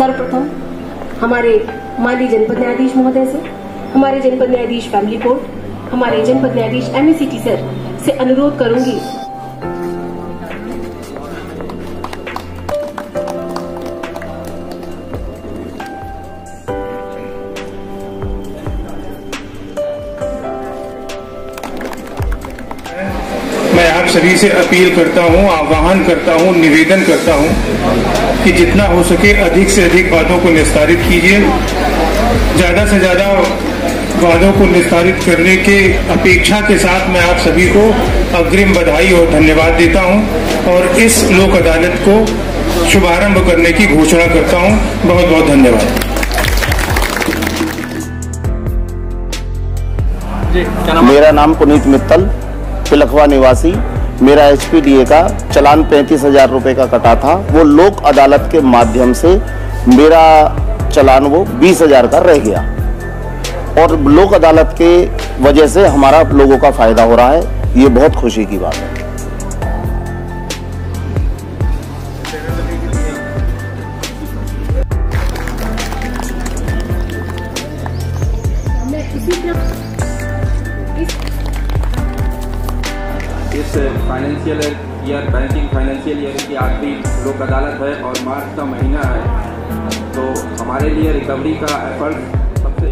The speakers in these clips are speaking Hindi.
सर्वप्रथम हमारे माननीय जनपद न्यायाधीश महोदय से, हमारे जनपद न्यायाधीश फैमिली कोर्ट, हमारे जनपद न्यायाधीश MECT सर से अनुरोध करूंगी मैं आप सभी से अपील करता हूं, आह्वान करता हूं, निवेदन करता हूं कि जितना हो सके अधिक से अधिक वादों को निस्तारित कीजिए। ज्यादा से ज्यादा वादों को निस्तारित करने के अपेक्षा के साथ मैं आप सभी को अग्रिम बधाई और धन्यवाद देता हूं और इस लोक अदालत को शुभारंभ करने की घोषणा करता हूं। बहुत बहुत धन्यवाद। मेरा नाम पुनीत मित्तल, तिलकवा निवासी। मेरा HPDA का चालान 35,000 रुपये का कटा था। वो लोक अदालत के माध्यम से मेरा चालान वो 20,000 का रह गया और लोक अदालत के वजह से हमारा लोगों का फायदा हो रहा है। ये बहुत खुशी की बात है। इस financial year, banking financial year की आखिरी लोक अदालत है और मार्च का महीना है, तो हमारे लिए रिकवरी का एफर्ट सबसे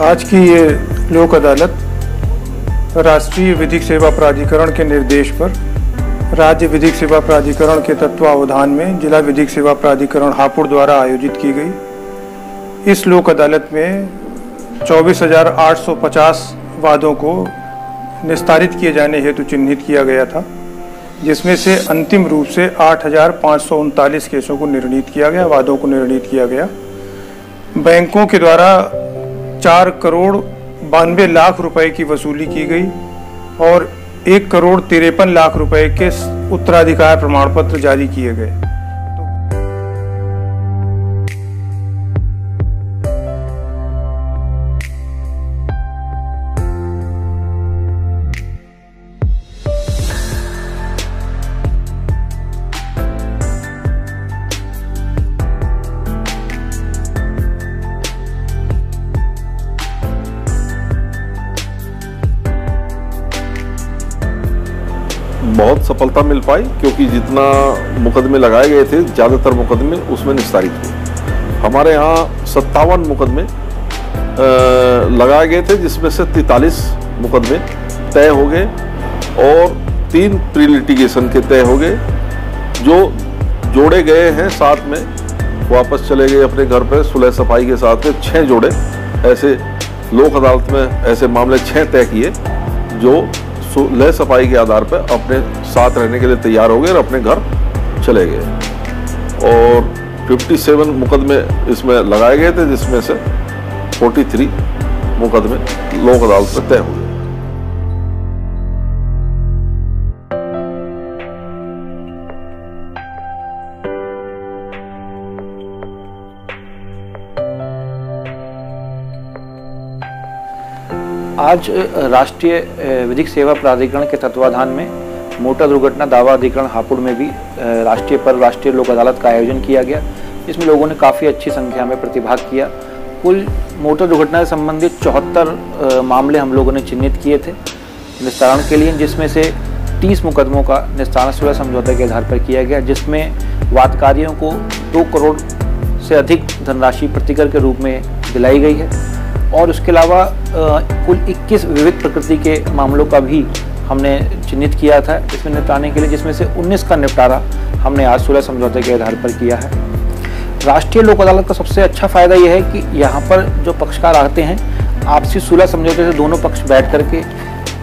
आज की ये लोक अदालत राष्ट्रीय विधिक सेवा प्राधिकरण के निर्देश पर राज्य विधिक सेवा प्राधिकरण के तत्वावधान में जिला विधिक सेवा प्राधिकरण हापुड़ द्वारा आयोजित की गई। इस लोक अदालत में 24,850 वादों को निस्तारित किए जाने हेतु चिन्हित किया गया था, जिसमें से अंतिम रूप से 8,539 केसों को निर्णीत किया गया, वादों को निर्णीत किया गया। बैंकों के द्वारा 4,92,00,000 रुपए की वसूली की गई और 1,53,00,000 रुपए के उत्तराधिकार प्रमाण पत्र जारी किए गए। बहुत सफलता मिल पाई, क्योंकि जितना मुकदमे लगाए गए थे ज़्यादातर मुकदमे उसमें निस्तारित हुए। हमारे यहाँ 57 मुकदमे लगाए गए थे, जिसमें से 43 मुकदमे तय हो गए और 3 प्री लिटिगेशन के तय हो गए। जो जोड़े गए हैं साथ में वापस चले गए अपने घर पर सुलह सफाई के साथ में 6 जोड़े ऐसे लोक अदालत में ऐसे मामले 6 तय किए जो सुलह सफाई के आधार पर अपने साथ रहने के लिए तैयार हो गए और अपने घर चले गए। और 57 मुकदमे इसमें लगाए गए थे, जिसमें से 43 मुकदमे लोक अदालत में तय हुए। आज राष्ट्रीय विधिक सेवा प्राधिकरण के तत्वाधान में मोटर दुर्घटना दावा अधिकरण हापुड़ में भी राष्ट्रीय लोक अदालत का आयोजन किया गया, जिसमें लोगों ने काफ़ी अच्छी संख्या में प्रतिभाग किया। कुल मोटर दुर्घटना से संबंधित 74 मामले हम लोगों ने चिन्हित किए थे निस्तारण के लिए, जिसमें से 30 मुकदमों का निस्तारण सुलह समझौते के आधार पर किया गया, जिसमें वादकारियों को 2 करोड़ से अधिक धनराशि प्रतिकर के रूप में दिलाई गई है। और उसके अलावा कुल 21 विविध प्रकृति के मामलों का भी हमने चिन्हित किया था इसमें निपटाने के लिए, जिसमें से 19 का निपटारा हमने आज सुलह समझौते के आधार पर किया है। राष्ट्रीय लोक अदालत का सबसे अच्छा फ़ायदा यह है कि यहाँ पर जो पक्षकार आते हैं आपसी सुलह समझौते से दोनों पक्ष बैठ करके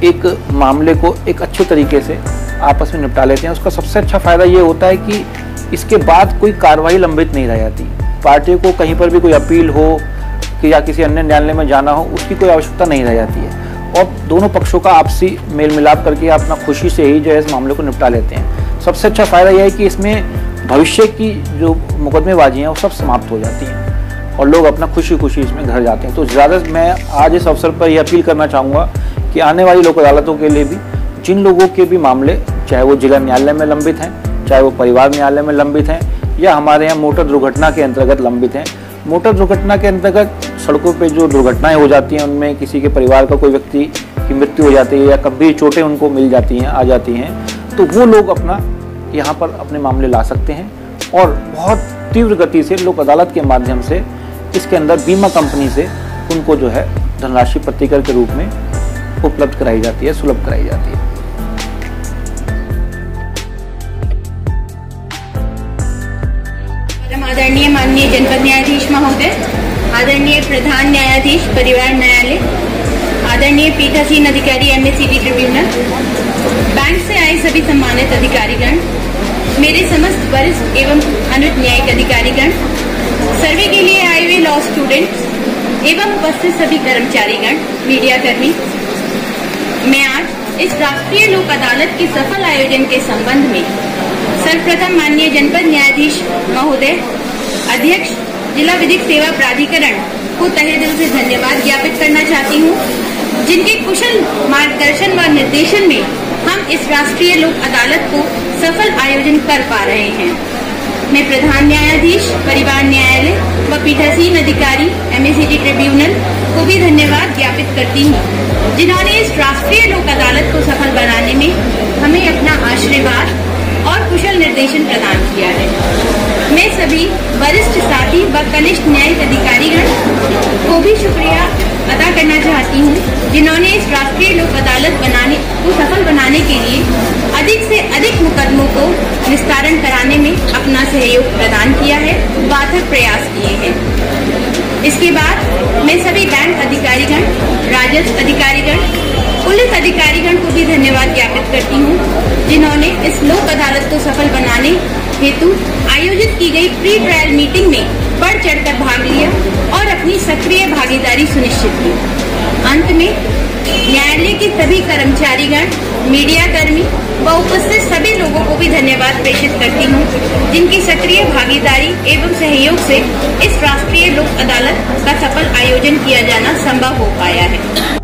एक मामले को एक अच्छे तरीके से आपस में निपटा लेते हैं। उसका सबसे अच्छा फायदा ये होता है कि इसके बाद कोई कार्रवाई लंबित नहीं रह जाती। पार्टी को कहीं पर भी कोई अपील हो कि या किसी अन्य न्यायालय में जाना हो, उसकी कोई आवश्यकता नहीं रह जाती है और दोनों पक्षों का आपसी मेल मिलाप करके अपना खुशी से ही जो है इस मामले को निपटा लेते हैं। सबसे अच्छा फायदा यह है कि इसमें भविष्य की जो मुकदमेबाजी हैं वो सब समाप्त हो जाती हैं और लोग अपना खुशी खुशी इसमें घर जाते हैं। तो ज़्यादा मैं आज इस अवसर पर यह अपील करना चाहूँगा कि आने वाली लोक अदालतों के लिए भी जिन लोगों के भी मामले, चाहे वो जिला न्यायालय में लंबित हैं, चाहे वो परिवार न्यायालय में लंबित हैं या हमारे यहाँ मोटर दुर्घटना के अंतर्गत लंबित हैं। मोटर दुर्घटना के अंतर्गत सड़कों पे जो दुर्घटनाएं हो जाती हैं उनमें किसी के परिवार का कोई व्यक्ति की मृत्यु हो जाती है या गंभीर चोटें उनको मिल जाती हैं, आ जाती हैं, तो वो लोग अपना यहाँ पर अपने मामले ला सकते हैं और बहुत तीव्र गति से लोक अदालत के माध्यम से इसके अंदर बीमा कंपनी से उनको जो है धनराशि प्रतिकर के रूप में उपलब्ध कराई जाती है, सुलभ कराई जाती है। आदरणीय माननीय जनपद न्यायाधीश महोदय, आदरणीय प्रधान न्यायाधीश परिवार न्यायालय, आदरणीय पीठासीन अधिकारी MACT ट्रिब्यूनल, बैंक से आए सभी सम्मानित अधिकारीगण, मेरे समस्त वरिष्ठ एवं अनुज न्यायिक अधिकारीगण, सर्वे के लिए आए हुए लॉ स्टूडेंट्स एवं उपस्थित सभी कर्मचारीगण, मीडिया कर्मी, मैं आज इस राष्ट्रीय लोक अदालत के सफल आयोजन के संबंध में सर्वप्रथम माननीय जनपद न्यायाधीश महोदय, अध्यक्ष जिला विधिक सेवा प्राधिकरण को तहे दिल से धन्यवाद ज्ञापित करना चाहती हूँ, जिनके कुशल मार्गदर्शन व निर्देशन में हम इस राष्ट्रीय लोक अदालत को सफल आयोजन कर पा रहे हैं। मैं प्रधान न्यायाधीश परिवार न्यायालय व पीठासीन अधिकारी MACT ट्रिब्यूनल को भी धन्यवाद ज्ञापित करती हूँ, जिन्होंने इस राष्ट्रीय लोक अदालत को सफल बनाने में हमें अपना आशीर्वाद और कुशल निर्देशन प्रदान किया है। मैं सभी वरिष्ठ साथी व कनिष्ठ न्यायिक अधिकारीगण को भी शुक्रिया अदा करना चाहती हूँ, जिन्होंने इस राष्ट्रीय लोक अदालत को सफल बनाने के लिए अधिक से अधिक मुकदमों को निस्तारण कराने में अपना सहयोग प्रदान किया है, बाधक प्रयास किए हैं। इसके बाद मैं सभी बैंक अधिकारीगण, राजस्व अधिकारीगण, पुलिस अधिकारीगण को भी धन्यवाद ज्ञापित करती हूँ, जिन्होंने इस लोक अदालत को सफल बनाने हेतु आयोजित की गई प्री ट्रायल मीटिंग में बढ़ चढ़कर भाग लिया और अपनी सक्रिय भागीदारी सुनिश्चित की। अंत में न्यायालय के सभी कर्मचारीगण, मीडिया कर्मी व उपस्थित सभी लोगों को भी धन्यवाद प्रेषित करती हूँ, जिनकी सक्रिय भागीदारी एवं सहयोग से इस राष्ट्रीय लोक अदालत का सफल आयोजन किया जाना संभव हो पाया है।